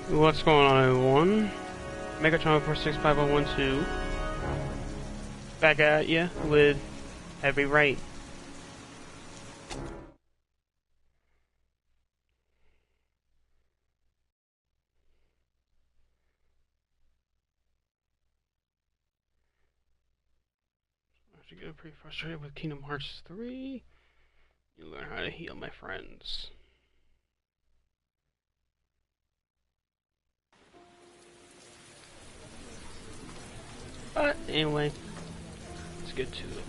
What's going on, everyone? MEGATRON465112 back at ya with Heavy Right. I should get pretty frustrated with Kingdom Hearts 3. You learn how to heal, my friends. But anyway, let's get to it.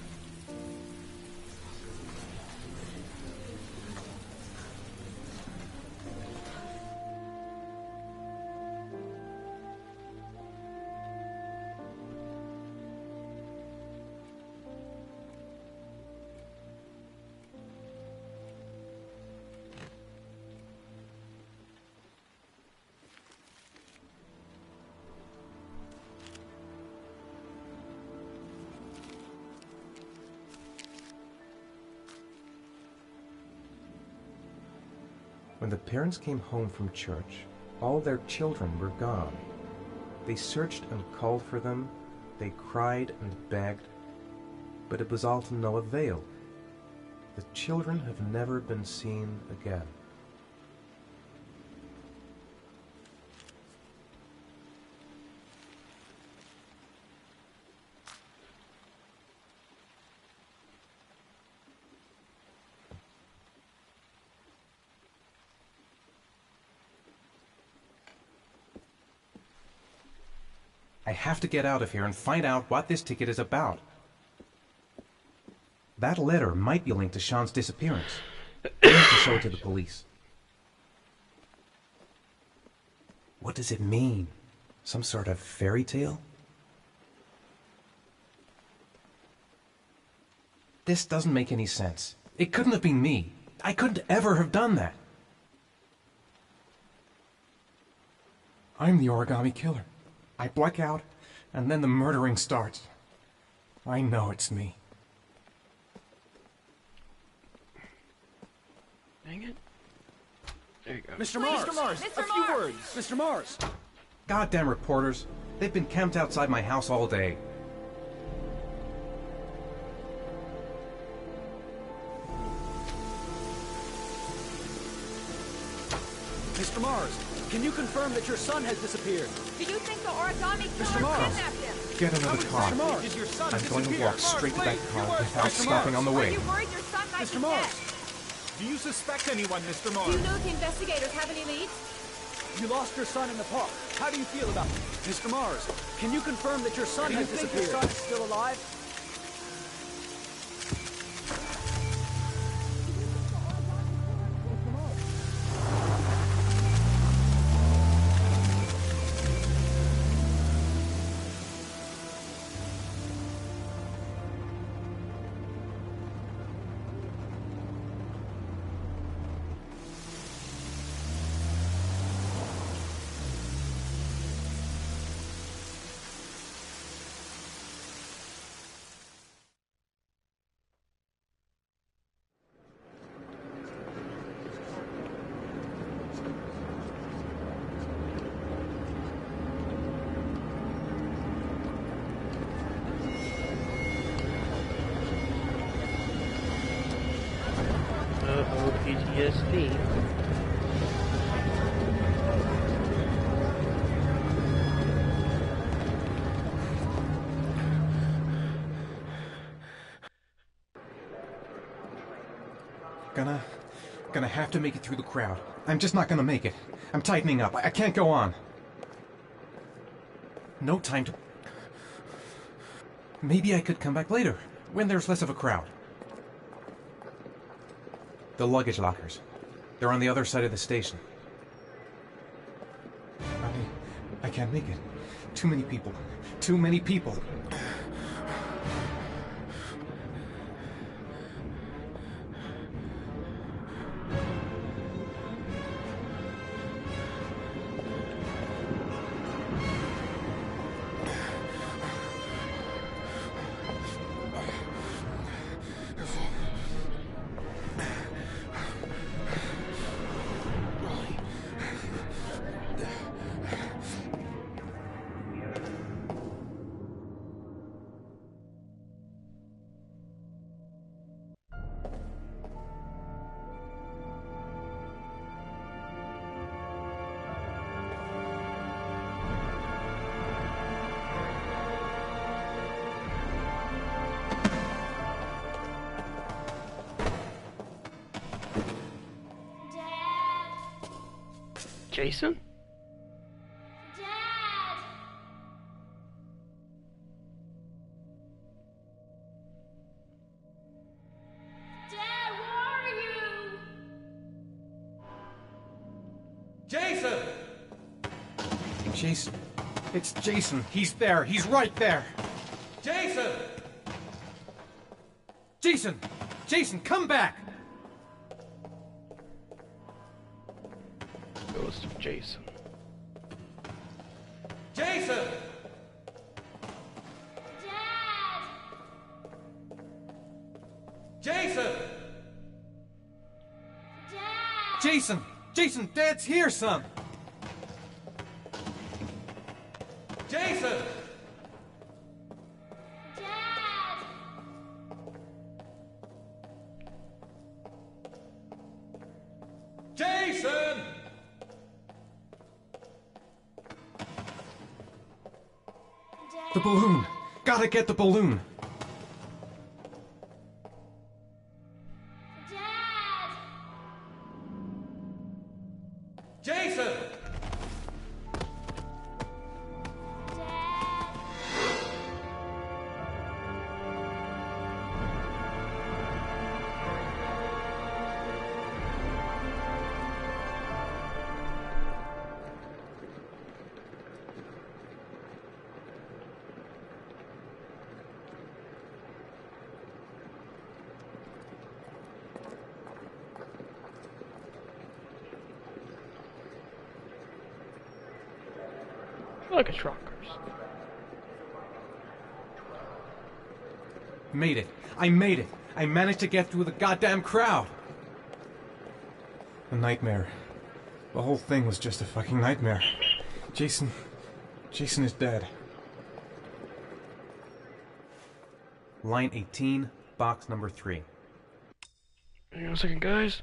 When the parents came home from church, all their children were gone. They searched and called for them, they cried and begged, but it was all to no avail. The children have never been seen again. I have to get out of here and find out what this ticket is about. That letter might be linked to Sean's disappearance. I need to show it to the police. What does it mean? Some sort of fairy tale? This doesn't make any sense. It couldn't have been me. I couldn't ever have done that. I'm the origami killer. I black out, and then the murdering starts. I know it's me. Dang it. There you go. Mr. Mars! Mr. Mars! A few words! Mr. Mars! Goddamn reporters. They've been camped outside my house all day. Mr. Mars, can you confirm that your son has disappeared? Do you think the origami Mr. killer Mars. kidnapped him? Get another car. Mr. Mars, did your son I'm going to walk straight to that car without Mr. stopping Mars. on the Are way. you worried your son might Mr. be Mars. dead? Do you suspect anyone, Mr. Do Mars? you know if the investigators have any leads? You lost your son in the park. How do you feel about it? Mr. Mars, can you confirm that your son has disappeared? Do you think your son is still alive? Uh-oh, PTSD. Gonna have to make it through the crowd. I'm just not gonna make it. I'm tightening up. I can't go on. No time to... Maybe I could come back later, when there's less of a crowd. The luggage lockers. They're on the other side of the station. I can't make it. Too many people. Too many people. Jason? Dad! Dad, where are you? Jason! Jason. It's Jason. He's there. He's right there. Jason! Jason! Jason, come back! Ghost of Jason. Jason! Dad! Jason! Dad! Jason! Jason, Dad's here, son! Jason! Dad! Jason! The balloon! Gotta get the balloon! Dad! Jason! Dad! I like a truckers. Made it. I made it. I managed to get through the goddamn crowd. A nightmare. The whole thing was just a fucking nightmare. Jason is dead. Line 18, box number 3. Hang on a second, guys.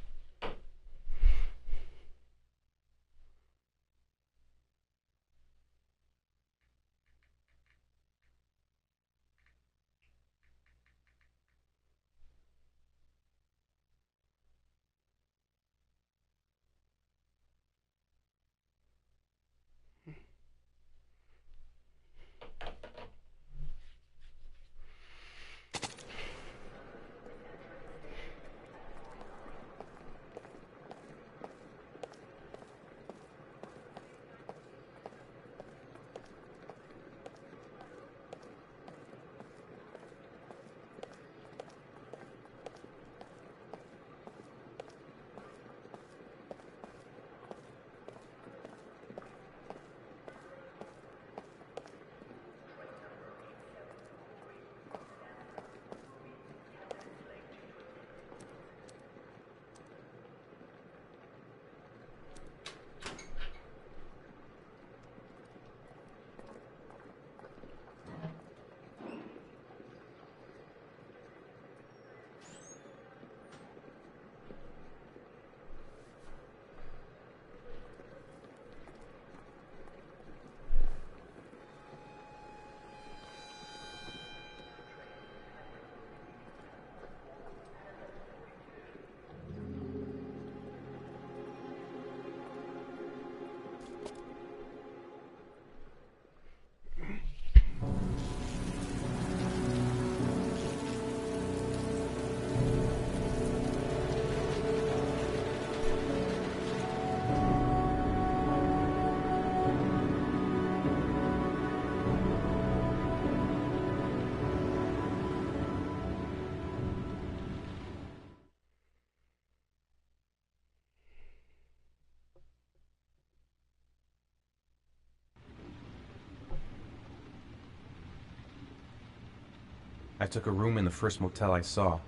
I took a room in the first motel I saw.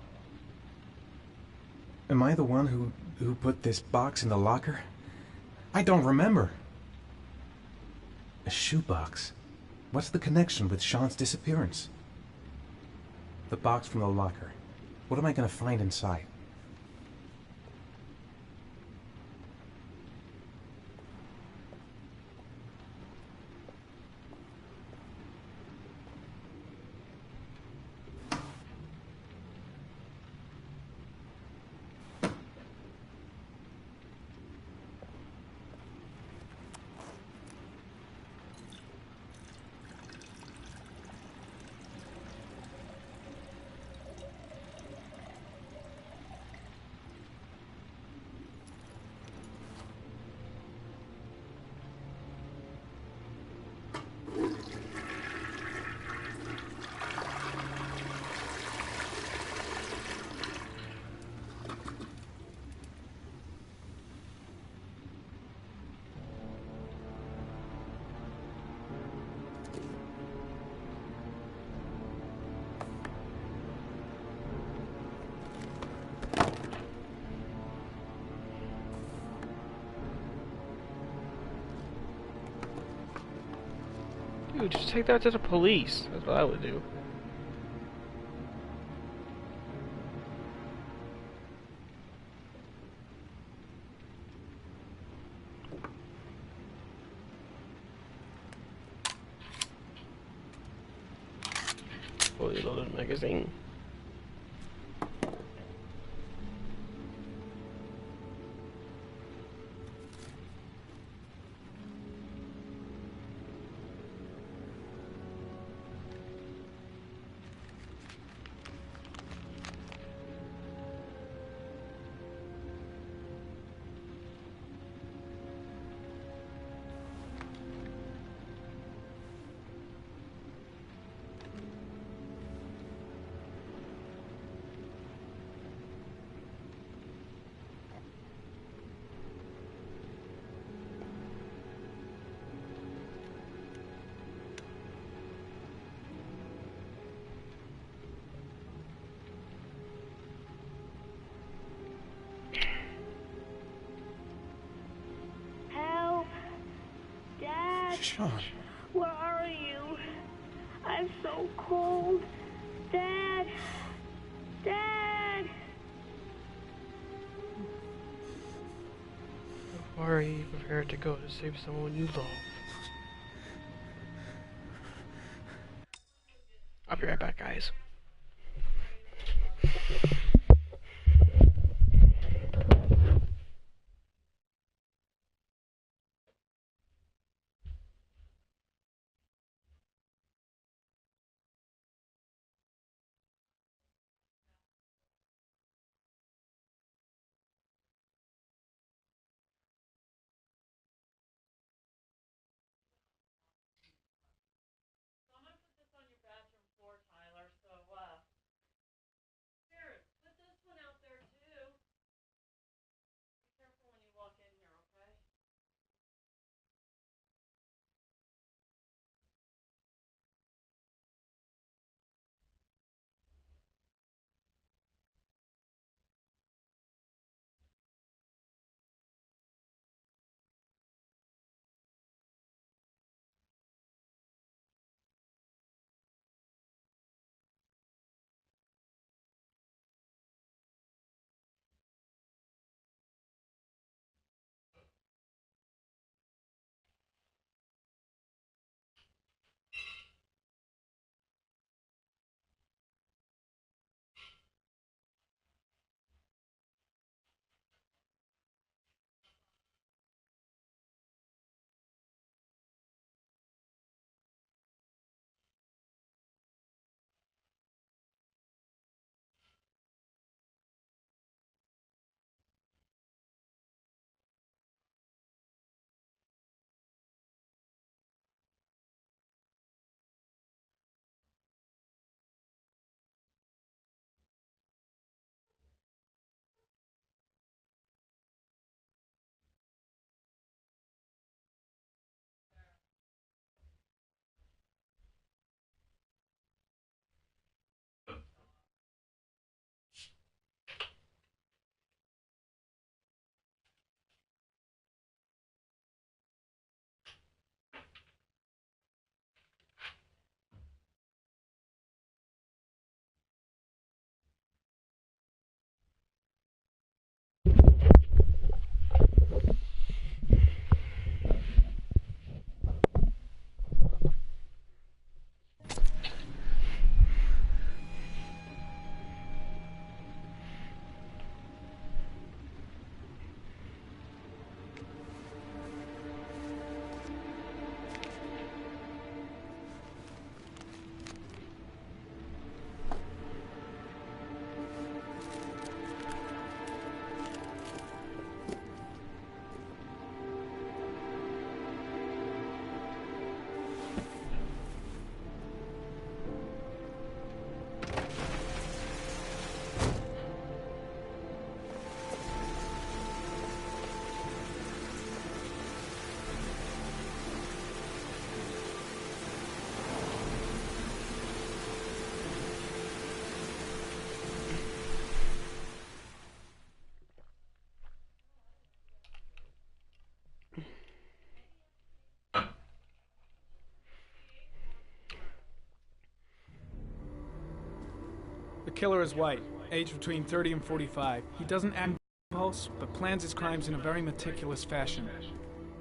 Am I the one who put this box in the locker? I don't remember. A shoebox. What's the connection with Sean's disappearance? The box from the locker. What am I going to find inside? Dude, just take that to the police. That's what I would do. Fully loaded magazine. Help! Dad! Sean. Where are you? I'm so cold. Dad! Dad! Why are you prepared to go to save someone you love? I'll be right back, guys. killer is white, aged between 30 and 45. He doesn't act impulse, but plans his crimes in a very meticulous fashion.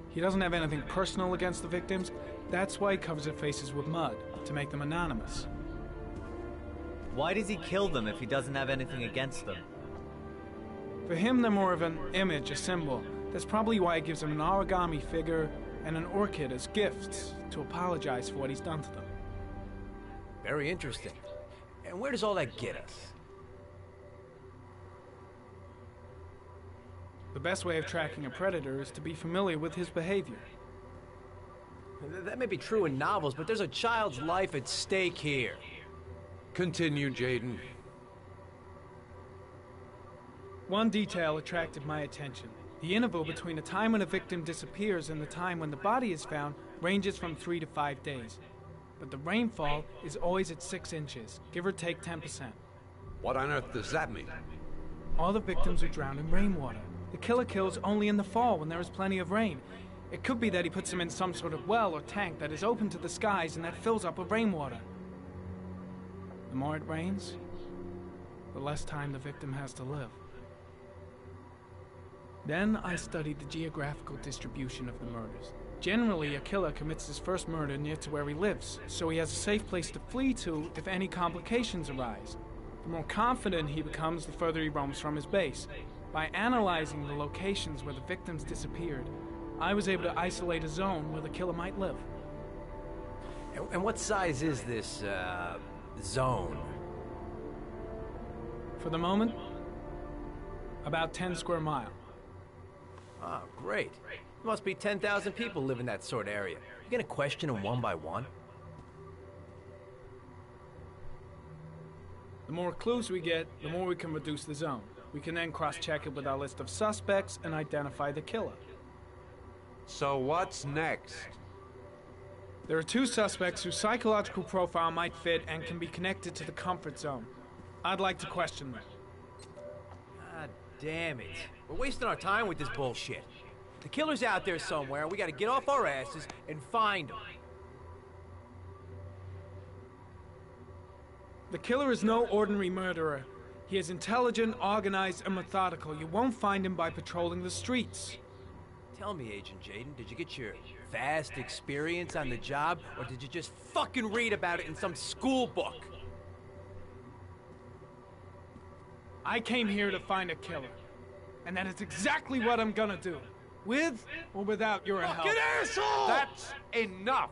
He doesn't have anything personal against the victims. That's why he covers their faces with mud, to make them anonymous. Why does he kill them if he doesn't have anything against them? For him, they're more of an image, a symbol. That's probably why he gives them an origami figure and an orchid as gifts to apologize for what he's done to them. Very interesting. And where does all that get us? The best way of tracking a predator is to be familiar with his behavior. That may be true in novels, but there's a child's life at stake here. Continue, Jaden. One detail attracted my attention. The interval between the time when a victim disappears and the time when the body is found ranges from 3 to 5 days. But the rainfall is always at 6 inches, give or take 10%. What on earth does that mean? All the victims are drowned in rainwater. The killer kills only in the fall when there is plenty of rain. It could be that he puts them in some sort of well or tank that is open to the skies and that fills up with rainwater. The more it rains, the less time the victim has to live. Then I studied the geographical distribution of the murders. Generally, a killer commits his first murder near to where he lives, so he has a safe place to flee to if any complications arise. The more confident he becomes, the further he roams from his base. By analyzing the locations where the victims disappeared, I was able to isolate a zone where the killer might live. And what size is this, zone? For the moment, about 10 square miles. Ah, great. There must be 10,000 people live in that sort of area. You gonna question them one by one? The more clues we get, the more we can reduce the zone. We can then cross-check it with our list of suspects and identify the killer. So what's next? There are 2 suspects whose psychological profile might fit and can be connected to the comfort zone. I'd like to question them. God damn it. We're wasting our time with this bullshit. The killer's out there somewhere, and we gotta get off our asses and find him. The killer is no ordinary murderer. He is intelligent, organized, and methodical. You won't find him by patrolling the streets. Tell me, Agent Jaden, did you get your vast experience on the job, or did you just fucking read about it in some school book? I came here to find a killer. And that is exactly what I'm gonna do. With or without your help. Fucking asshole! That's enough!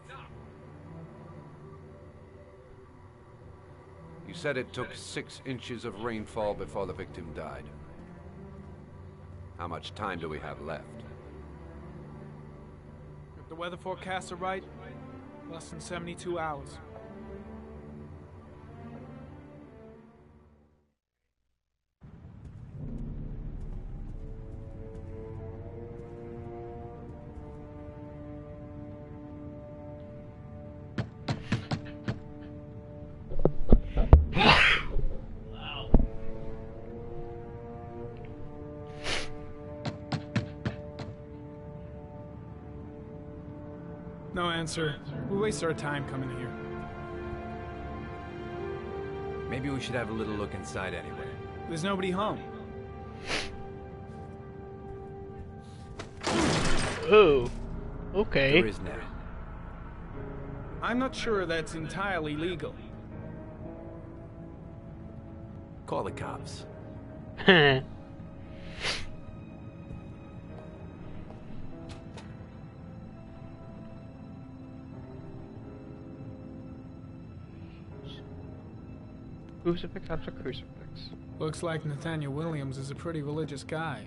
You said it took 6 inches of rainfall before the victim died. How much time do we have left? If the weather forecasts are right, less than 72 hours. No answer. We waste our time coming here. Maybe we should have a little look inside anyway. There's nobody home. Oh, okay. There is now. I'm not sure that's entirely legal. Call the cops. Crucifix after crucifix. Looks like Nathaniel Williams is a pretty religious guy.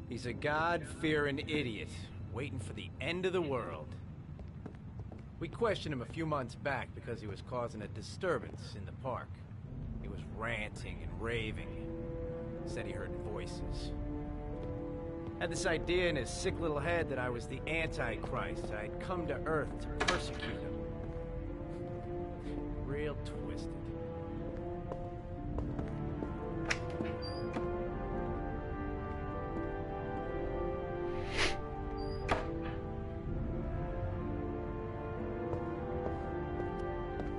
He's a God-fearing idiot, waiting for the end of the world. We questioned him a few months back because he was causing a disturbance in the park. He was ranting and raving. Said he heard voices. Had this idea in his sick little head that I was the Antichrist. I'd come to Earth to persecute him. Real twisted.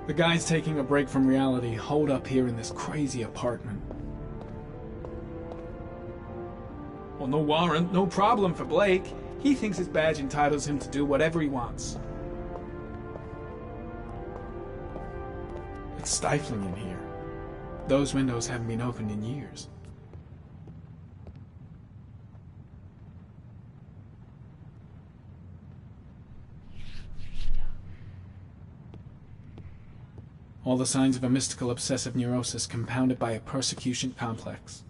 The guy's taking a break from reality, holed up here in this crazy apartment. Well, no warrant, no problem for Blake. He thinks his badge entitles him to do whatever he wants. It's stifling in here. Those windows haven't been opened in years. All the signs of a mystical obsessive neurosis compounded by a persecution complex.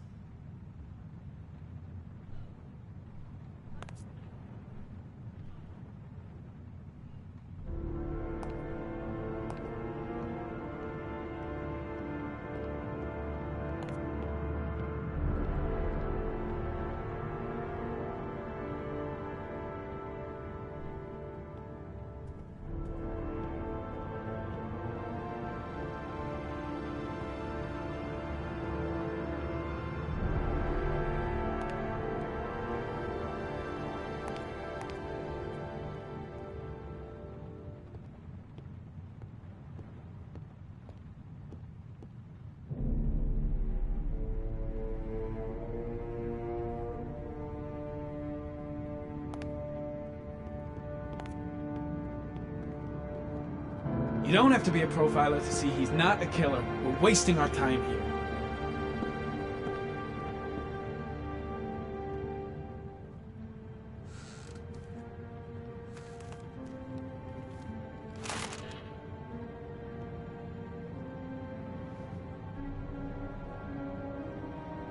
You don't have to be a profiler to see he's not a killer. We're wasting our time here.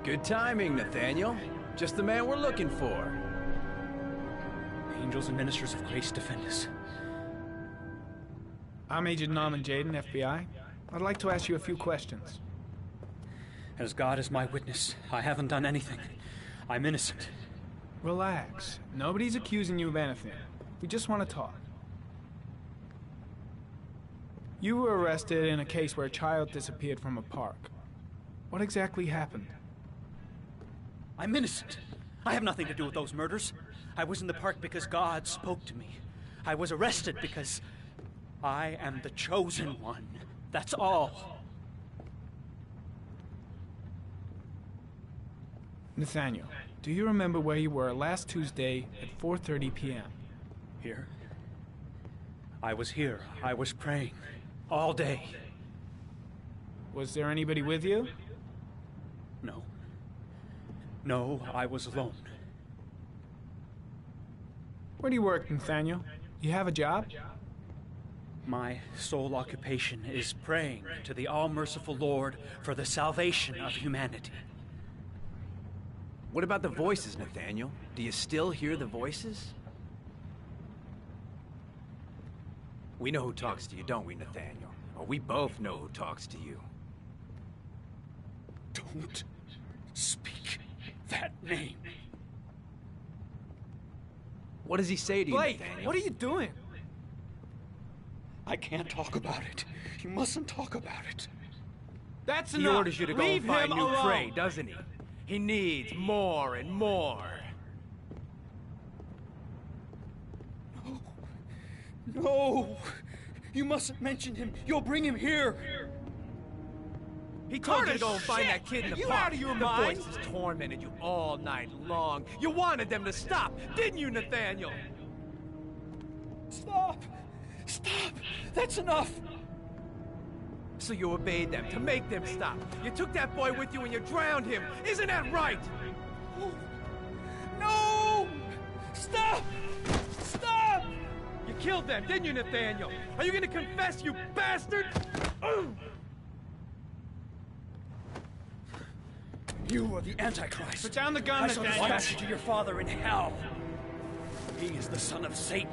Good timing, Nathaniel. Just the man we're looking for. Angels and ministers of grace defend us. I'm Agent Norman Jaden, FBI. I'd like to ask you a few questions. As God is my witness, I haven't done anything. I'm innocent. Relax. Nobody's accusing you of anything. We just want to talk. You were arrested in a case where a child disappeared from a park. What exactly happened? I'm innocent. I have nothing to do with those murders. I was in the park because God spoke to me. I was arrested because I am the chosen one. That's all. Nathaniel, do you remember where you were last Tuesday at 4:30 p.m.? Here? I was here. I was praying. All day. Was there anybody with you? No. No, I was alone. Where do you work, Nathaniel? You have a job? My sole occupation is praying to the all-merciful Lord for the salvation of humanity. What about the voices, Nathaniel? Do you still hear the voices? We know who talks to you, don't we, Nathaniel? Well, we both know who talks to you. Don't speak that name. What does he say to you, Blake, Nathaniel? what are you doing? I can't talk about it. You mustn't talk about it. That's He enough. orders you to go Leave and find him new alone. prey, doesn't he? He needs more and more. No! You mustn't mention him. You'll bring him here. He told you to go and Curtis, find shit! that kid in the You park. out of your the mind? voices tormented you all night long. You wanted them to stop, didn't you, Nathaniel? Stop! Stop! That's enough! So you obeyed them to make them stop. You took that boy with you and you drowned him. Isn't that right? No! Stop! Stop! You killed them, didn't you, Nathaniel? Are you gonna confess, you bastard? You are the Antichrist. Put down the gun, I shall Nathaniel. dispatch you to your father in hell. He is the son of Satan.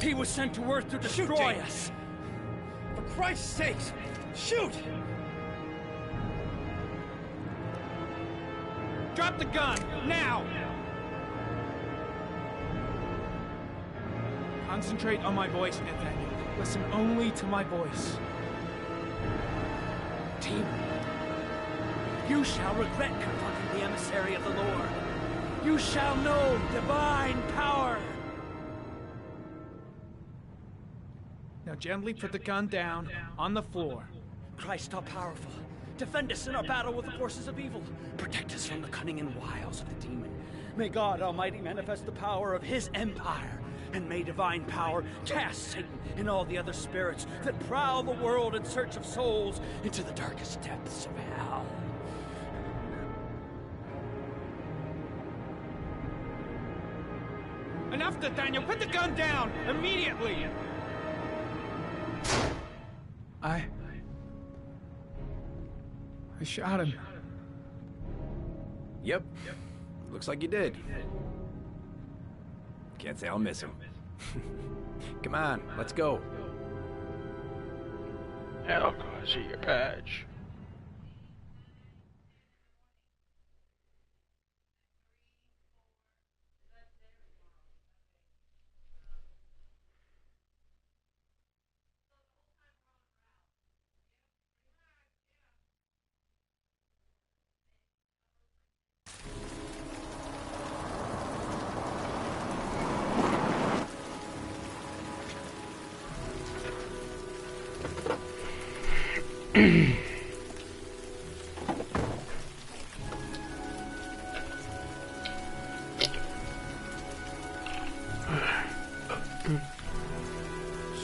He was sent to earth to destroy us. For Christ's sake, shoot! Drop the gun, now! Concentrate on my voice, Nathaniel. Listen only to my voice. Team, you shall regret confronting the emissary of the Lord. You shall know divine power. Now gently put the gun down on the floor. Christ all powerful, defend us in our battle with the forces of evil. Protect us from the cunning and wiles of the demon. May God Almighty manifest the power of his empire. And may divine power cast Satan and all the other spirits that prowl the world in search of souls into the darkest depths of hell. Enough, Nathaniel! Put the gun down! Immediately! I shot him. Yep. Looks like you did. Can't say I'll miss him. Come on, let's go. I'll go see your badge.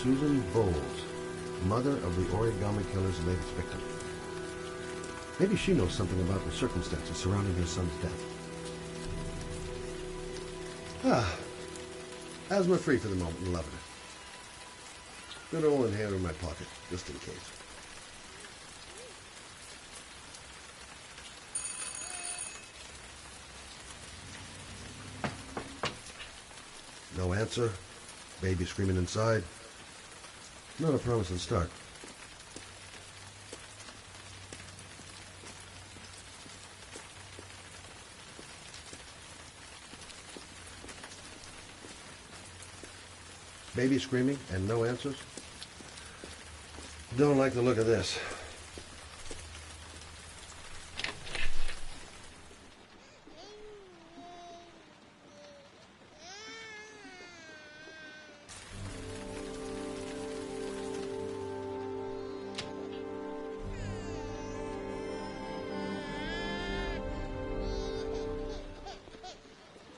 Susan Bowles, mother of the origami killer's latest victim. Maybe she knows something about the circumstances surrounding her son's death. Asthma-free for the moment and loving it. Good old inhaler in my pocket, just in case. No answer. Baby screaming inside. Not a promising start. Baby screaming and no answers? Don't like the look of this.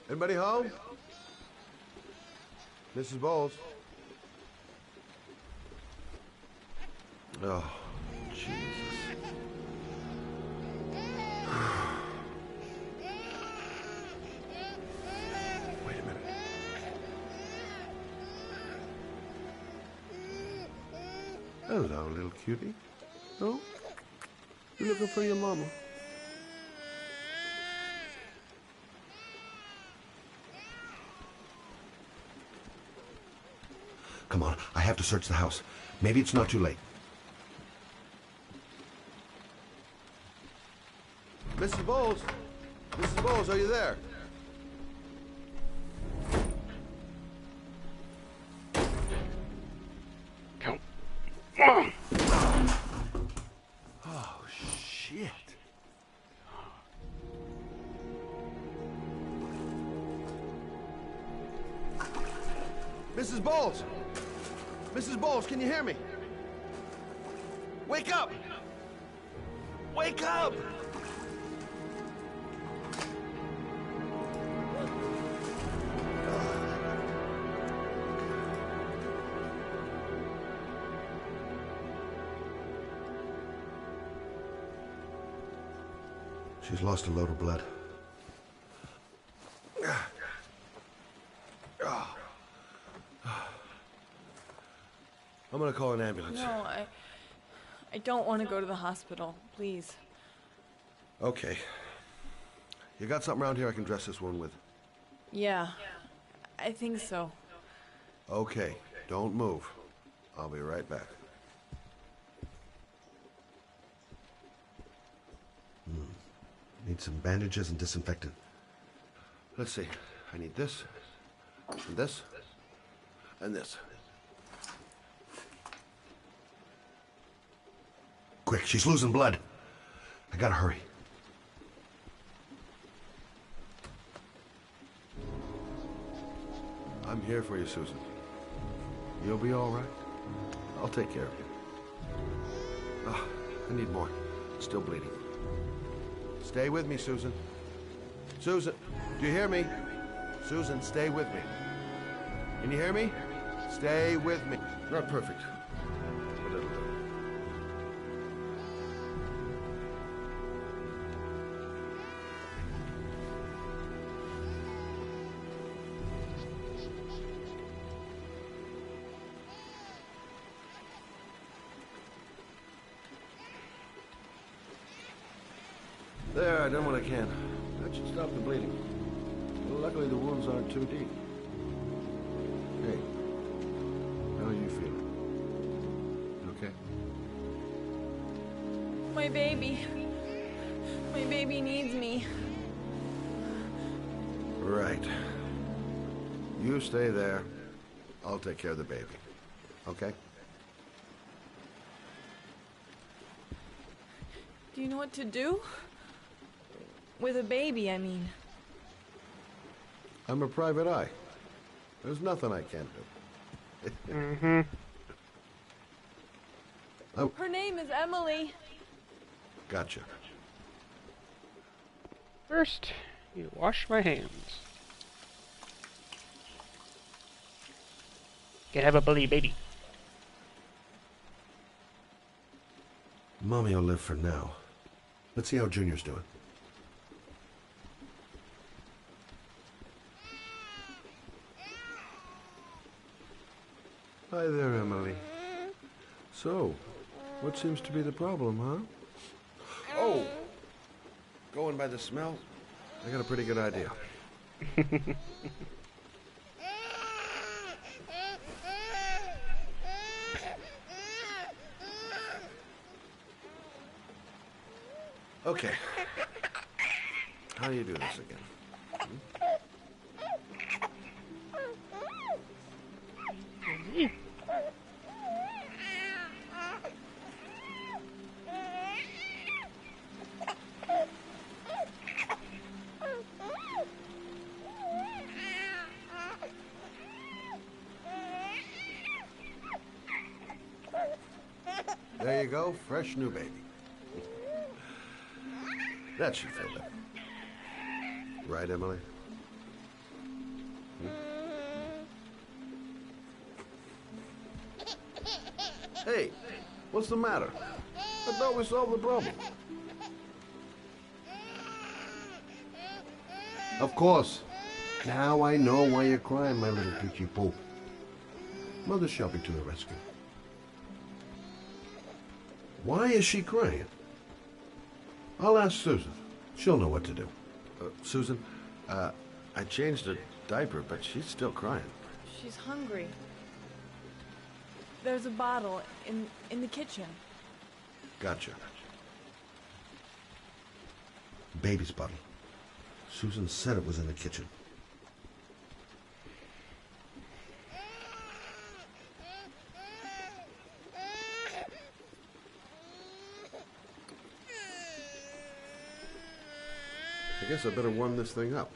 Anybody home? Mrs. Bowles? Oh, Jesus. Wait a minute. Hello, little cutie. Oh? You looking for your mama? Come on, I have to search the house. Maybe it's not too late. Mrs. Bowles? Mrs. Bowles, are you there? Come. Oh, shit. Mrs. Bowles! Mrs. Bowles, can you hear me? Wake up! Wake up! She's lost a load of blood. I'm gonna call an ambulance. No, I don't want to go to the hospital. Please. Okay. You got something around here I can dress this wound with? Yeah, I think so. Okay, don't move. I'll be right back. Need some bandages and disinfectant. Let's see. I need this, and this, and this. Quick, she's losing blood. I gotta hurry. I'm here for you, Susan. You'll be all right. I'll take care of you. Ah, I need more. Still bleeding. Stay with me, Susan. Susan, do you hear me? Susan, stay with me. Can you hear me? Stay with me. Not perfect, but it'll do. There, I done what I can. That should stop the bleeding. Well, luckily the wounds aren't too deep. Hey, how are you feeling? You okay? My baby. My baby needs me. Right. You stay there. I'll take care of the baby. Okay? Do you know what to do? With a baby, I mean. I'm a private eye. There's nothing I can't do. Mm-hmm. Oh, Her name is Emily. gotcha. First, you wash my hands. Can have a bully baby. Mommy will live for now. Let's see how Junior's doing. Hi there, Emily. So, what seems to be the problem, huh? Oh! Going by the smell, I got a pretty good idea. Okay. How do you do this again? There you go, fresh new baby. That should feel better. Right, Emily? Hey, what's the matter? I thought we solved the problem. Of course. Now I know why you're crying, my little peachy poo. Mother's shopping to the rescue. Why is she crying? I'll ask Susan. She'll know what to do. Susan, I changed her diaper, but she's still crying. She's hungry. There's a bottle in the kitchen. Gotcha. Baby's bottle. Susan said it was in the kitchen. I guess I better warm this thing up.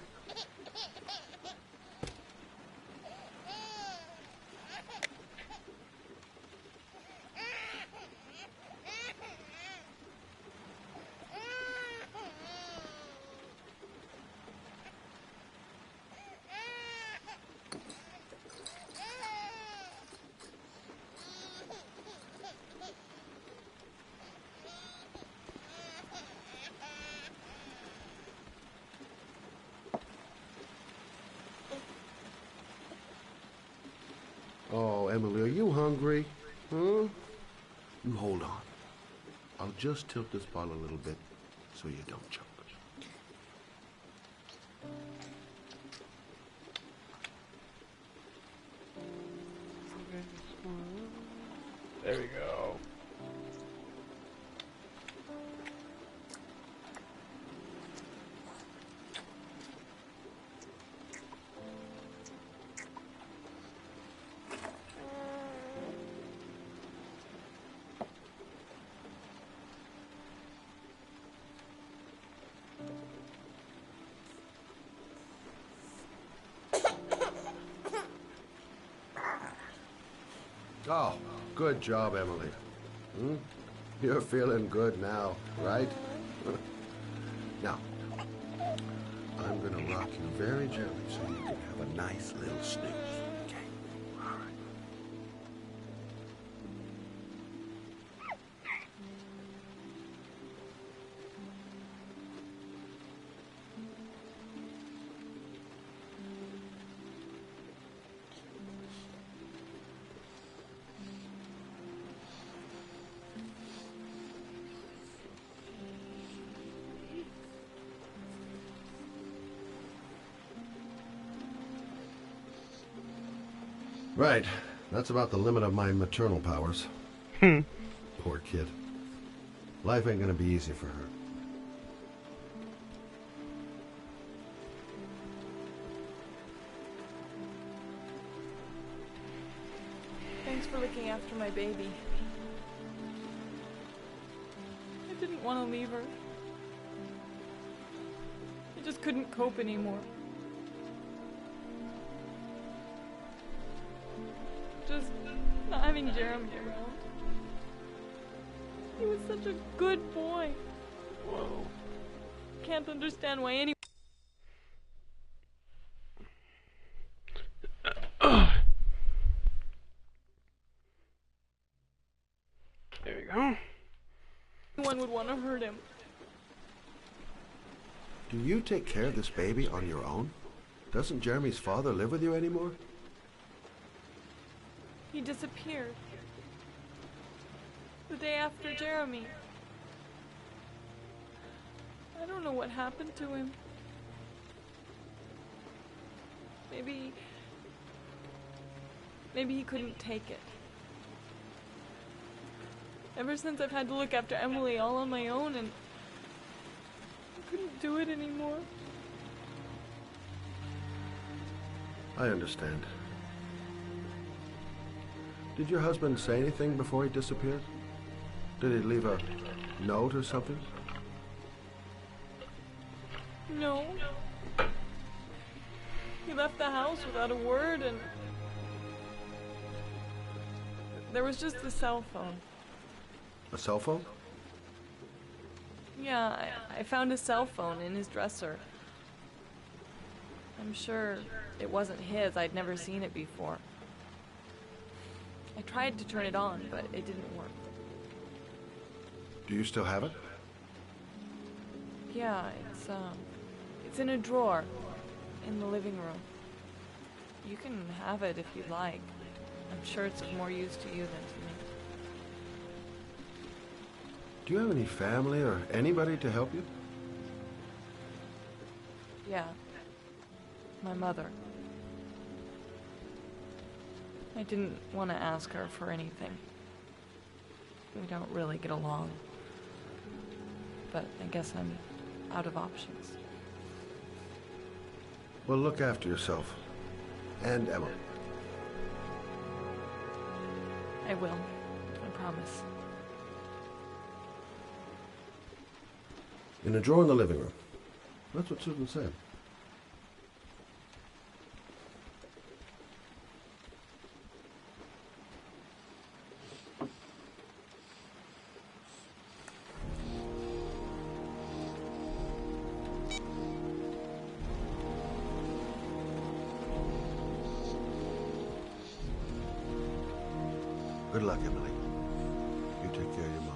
Oh, Emily, are you hungry? Huh? You hold on. I'll just tilt this bottle a little bit so you don't choke. There we go. Oh, good job, Emily. Hmm? You're feeling good now, right? Now, I'm gonna rock you very gently so you can have a nice little snooze. Okay? All right. Right. That's about the limit of my maternal powers. Poor kid. Life ain't gonna be easy for her. Thanks for looking after my baby. I didn't want to leave her. I just couldn't cope anymore. Just not having Jeremy around. He was such a good boy. Whoa. Can't understand why anyone. There you go. Anyone would want to hurt him. Do you take care of this baby on your own? Doesn't Jeremy's father live with you anymore? He disappeared. The day after Jeremy. I don't know what happened to him. Maybe he couldn't take it. Ever since I've had to look after Emily all on my own, and I couldn't do it anymore. I understand. Did your husband say anything before he disappeared? Did he leave a note or something? No. He left the house without a word, and there was just the cell phone. A cell phone? Yeah, I found a cell phone in his dresser. I'm sure it wasn't his. I'd never seen it before. I tried to turn it on, but it didn't work. Do you still have it? Yeah, it's in a drawer in the living room. You can have it if you'd like. I'm sure it's of more use to you than to me. Do you have any family or anybody to help you? Yeah. My mother. I didn't want to ask her for anything. We don't really get along. But I guess I'm out of options. Well, look after yourself. And Emma. I will. I promise. In a drawer in the living room. That's what Susan said. Good luck, Emily. You take care of your mama.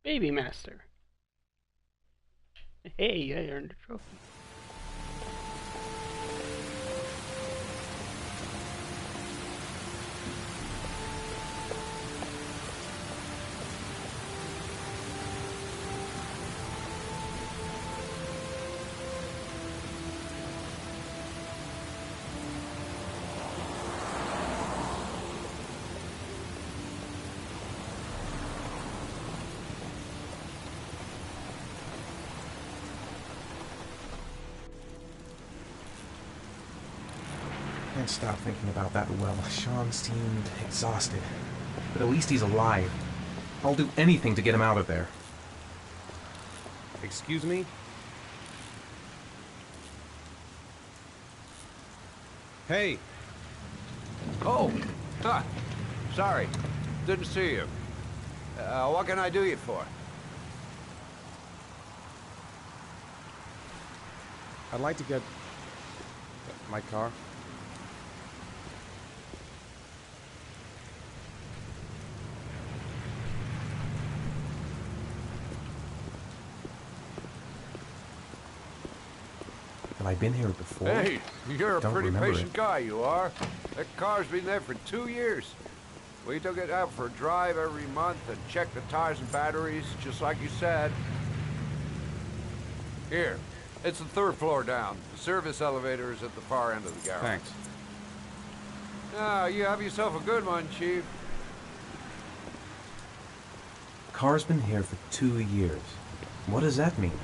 Baby Master. Hey, I earned a trophy. Can't stop thinking about that well. Sean seemed exhausted. But at least he's alive. I'll do anything to get him out of there. Excuse me? Hey! Oh! Huh. Sorry. Didn't see you. What can I do you for? I'd like to get my car. Have I been here before? Hey, you're a Don't pretty remember patient it. guy, you are. That car's been there for 2 years. We took it out for a drive every month and checked the tires and batteries, just like you said. Here, it's the 3rd floor down. The service elevator is at the far end of the garage. Thanks. Ah, you have yourself a good one, Chief. Car's been here for 2 years. What does that mean?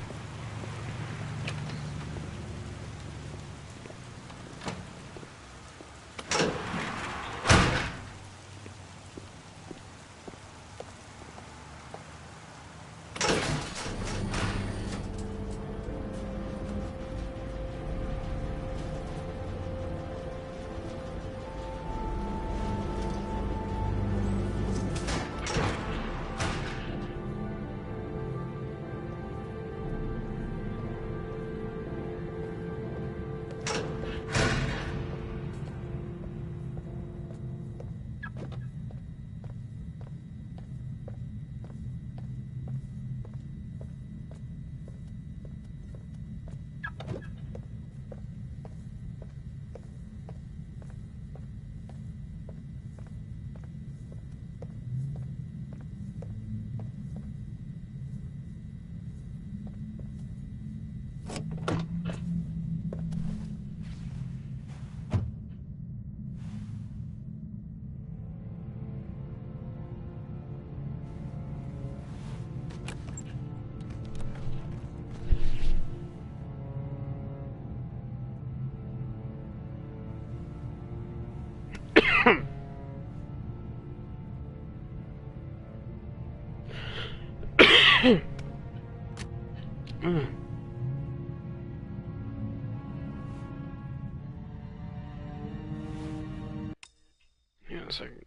Yeah, a second.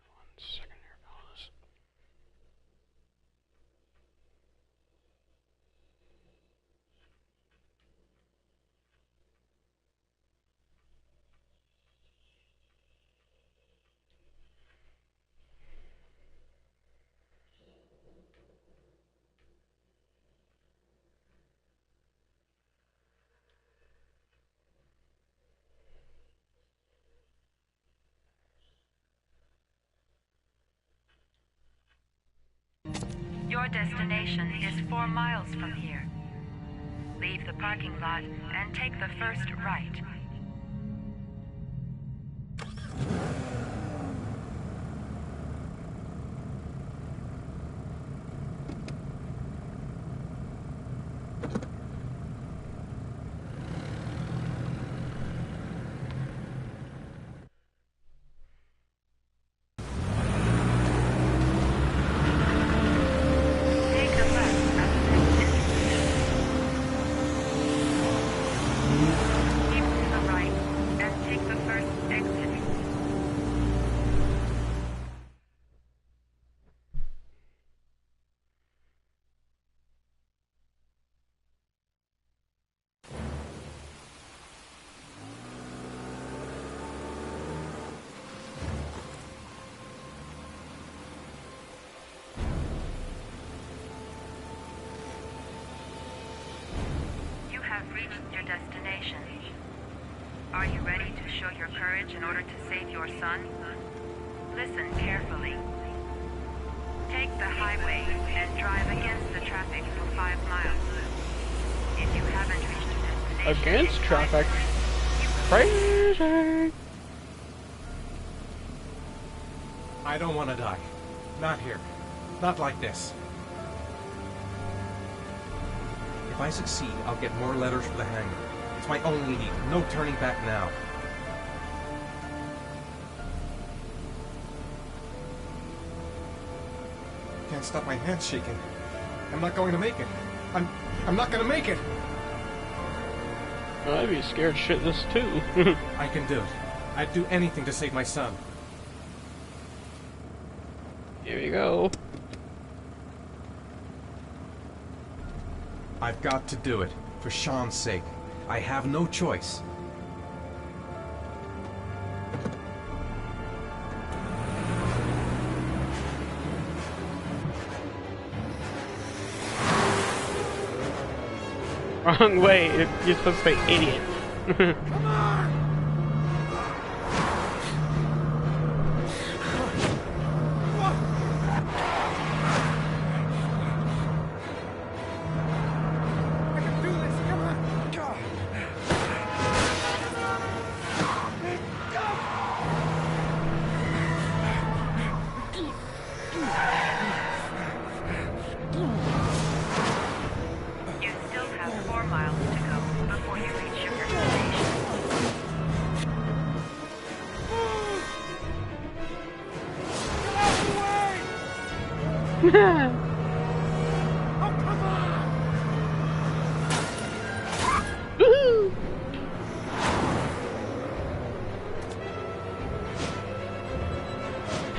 One second here, fellas. Your destination is 4 miles from here. Leave the parking lot and take the first right. Take the left at the next intersection. Keep to the have reached your destination. Are you ready to show your courage in order to save your son? Listen carefully. Take the highway and drive against the traffic for 5 miles. If you haven't reached your destination... Against traffic? Crazy! I don't want to die. Not here. Not like this. If I succeed, I'll get more letters for the hangar. It's my only need. No turning back now. Can't stop my hands shaking. I'm not going to make it. I'm not going to make it. Well, I'd be scared shitless too. I can do it. I'd do anything to save my son. Here we go. I've got to do it. For Sean's sake. I have no choice. Wrong way. You're supposed to say idiot. Come on!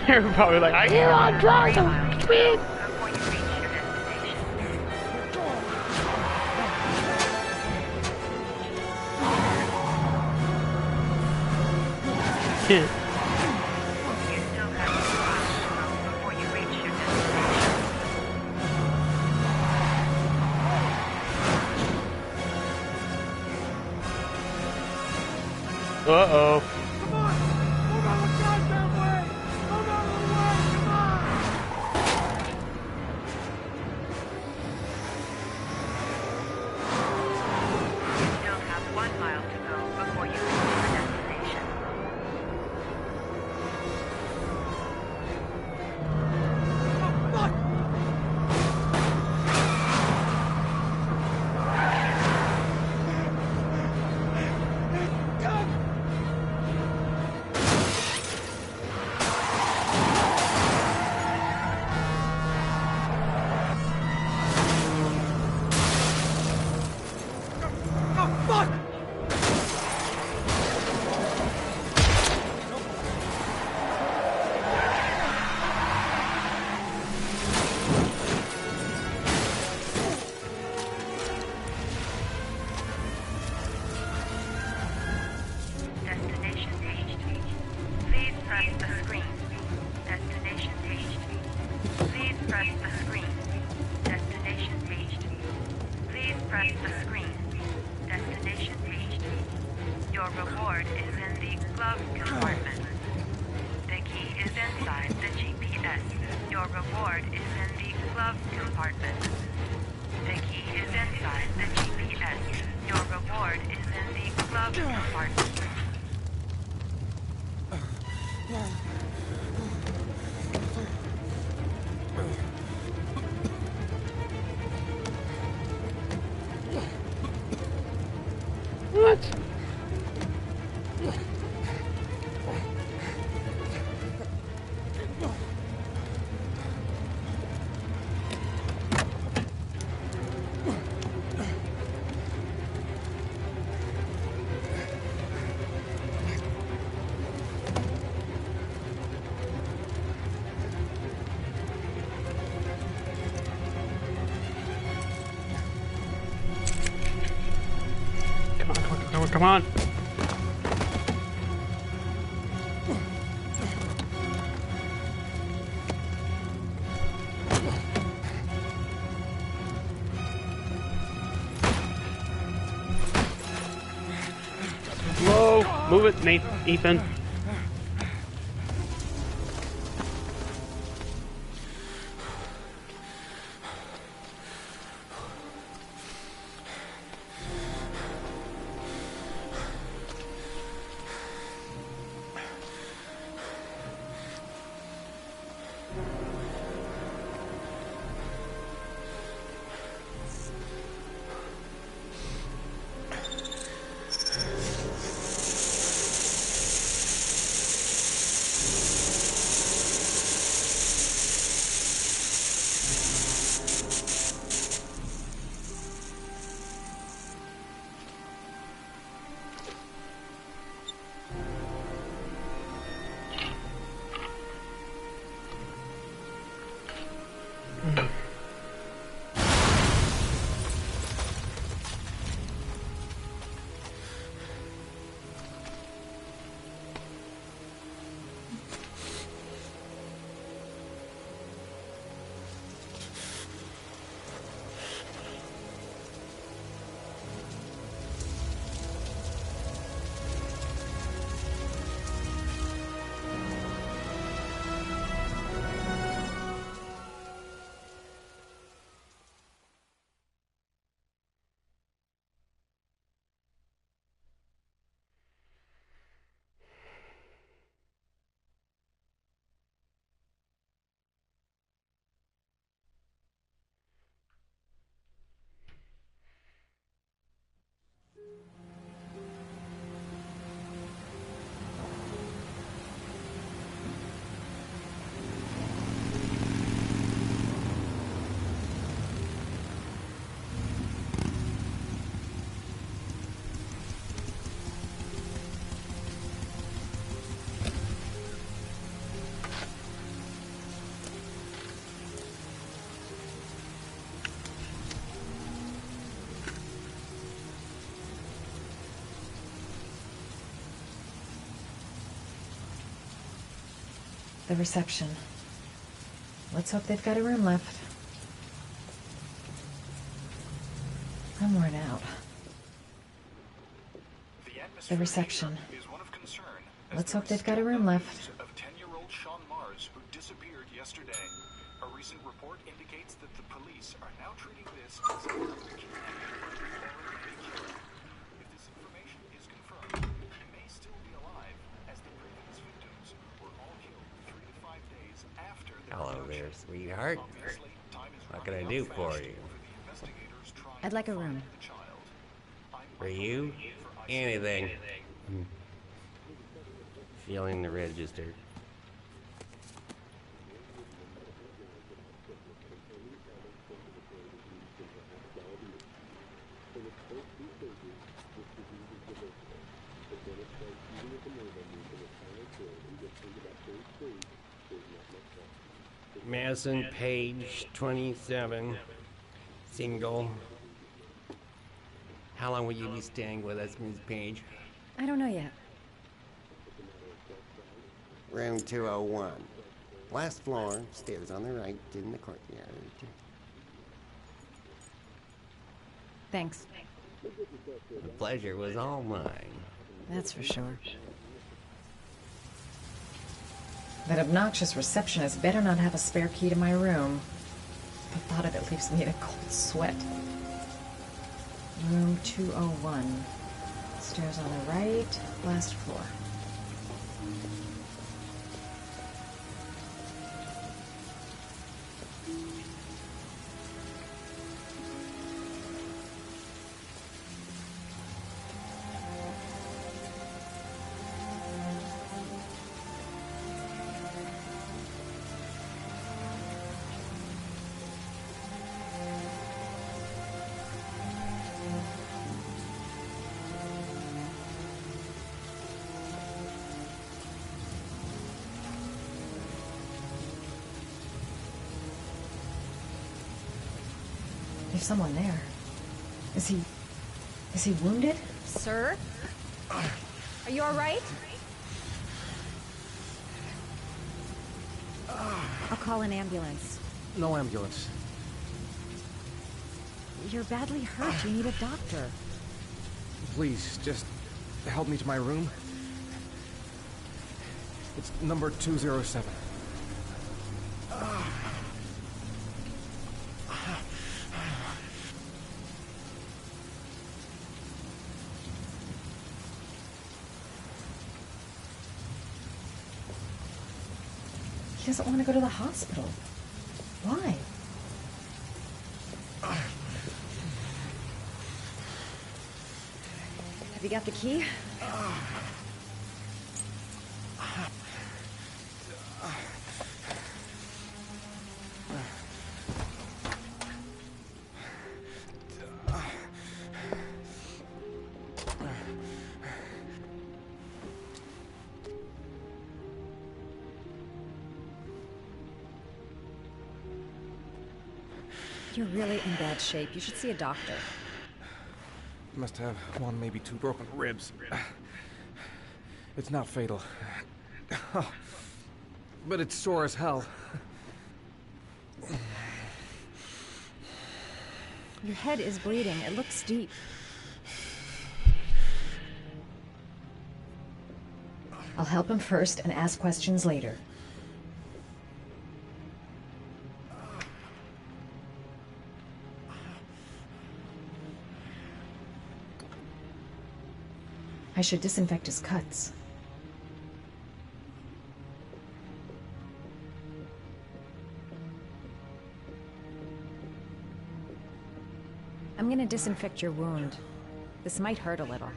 They're probably like, are you on drugs? Sweet. Yeah. Uh-oh. Come on! Move out of the goddamn way! Move out of the way! Come on! You still have 1 mile to go before you reach your destination. Oh, fuck! Destination reached. Please press the screen. Destination reached. Please press the screen. Destination reached. Please press the screen. Destination reached. Your reward is in the glove compartment. The key is inside the GPS. Your reward is in the glove compartment. The key is inside the GPS. Your reward is in the glove compartment. What? Come on. Move it, Nate, Ethan. The reception. Let's hope they've got a room left. I'm worn out. The reception. Let's hope they've got a room left. Of 10-year-old Sean Mars, who disappeared yesterday. A recent report indicates that the police are now treating this as a murder kidnapping or a killer. If this information is confirmed, he may still be alive, as the previous victims were all killed 3 to 5 days after their Hello abduction. there, sweetheart. What can I do for you? I'd like a room. For you? Anything. Feeling the register. Madison, page 27, single. How long will you be staying with us, Ms. Page? I don't know yet. Room 201. Last floor, stairs on the right, in the courtyard. Thanks. The pleasure was all mine. That's for sure. That obnoxious receptionist better not have a spare key to my room. The thought of it leaves me in a cold sweat. Room 201. Stairs on the right, last floor. There's someone there. Is he wounded? Sir? Are you all right? I'll call an ambulance. No ambulance. You're badly hurt. You need a doctor. Please, just help me to my room. It's number 207. He doesn't want to go to the hospital. Why? Have you got the key? You're really in bad shape. You should see a doctor. Must have one, maybe two broken ribs. It's not fatal. But it's sore as hell. Your head is bleeding. It looks deep. I'll help him first and ask questions later. I should disinfect his cuts. I'm gonna disinfect your wound. This might hurt a little.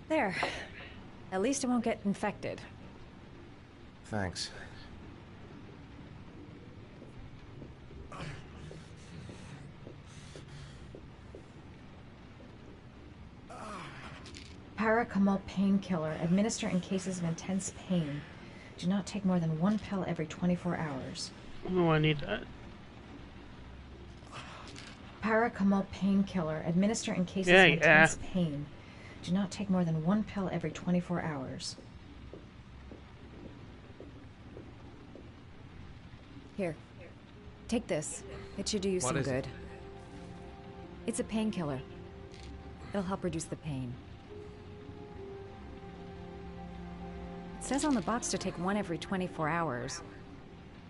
There. At least it won't get infected. Thanks. Paracetamol painkiller. Administer in cases of intense pain. Do not take more than one pill every 24 hours. Oh, I need that. Paracetamol painkiller. Administer in cases of intense pain. Do not take more than one pill every 24 hours. Here. Take this. It should do you some good. It's a painkiller. It'll help reduce the pain. It says on the box to take one every 24 hours.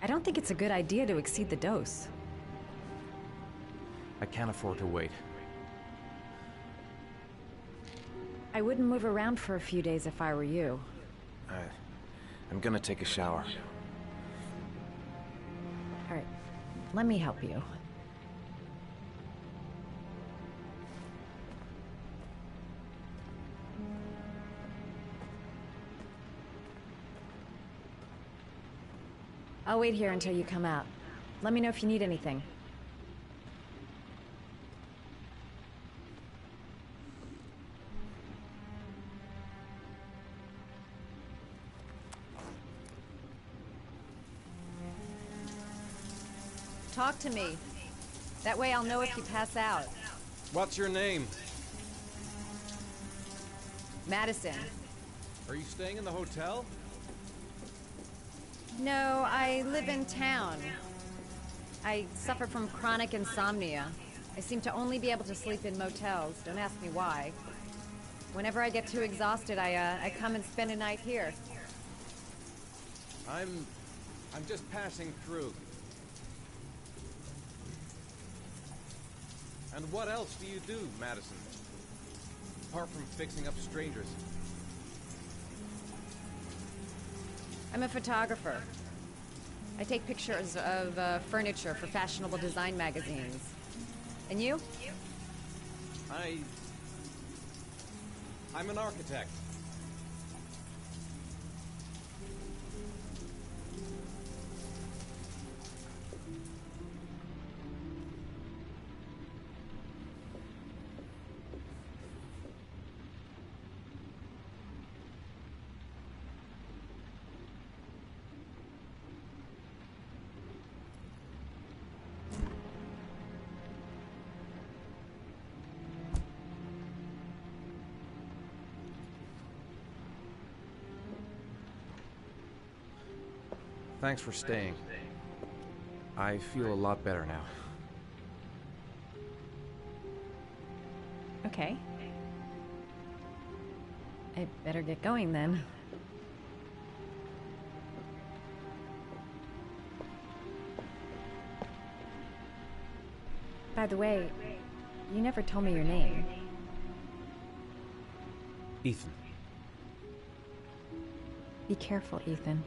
I don't think it's a good idea to exceed the dose. I can't afford to wait. I wouldn't move around for a few days if I were you. I'm gonna take a shower. All right, let me help you. I'll wait here until you come out. Let me know if you need anything. Talk to me. That way I'll know if you pass out. What's your name? Madison. Are you staying in the hotel? No, I live in town. I suffer from chronic insomnia. I seem to only be able to sleep in motels. Don't ask me why. Whenever I get too exhausted, I come and spend a night here. I'm just passing through. And what else do you do, Madison? Apart from fixing up strangers. I'm a photographer. I take pictures of furniture for fashionable design magazines. And you? I'm an architect. Thanks for staying. I feel a lot better now. Okay. I better get going then. By the way, you never told me your name. Ethan. Be careful, Ethan.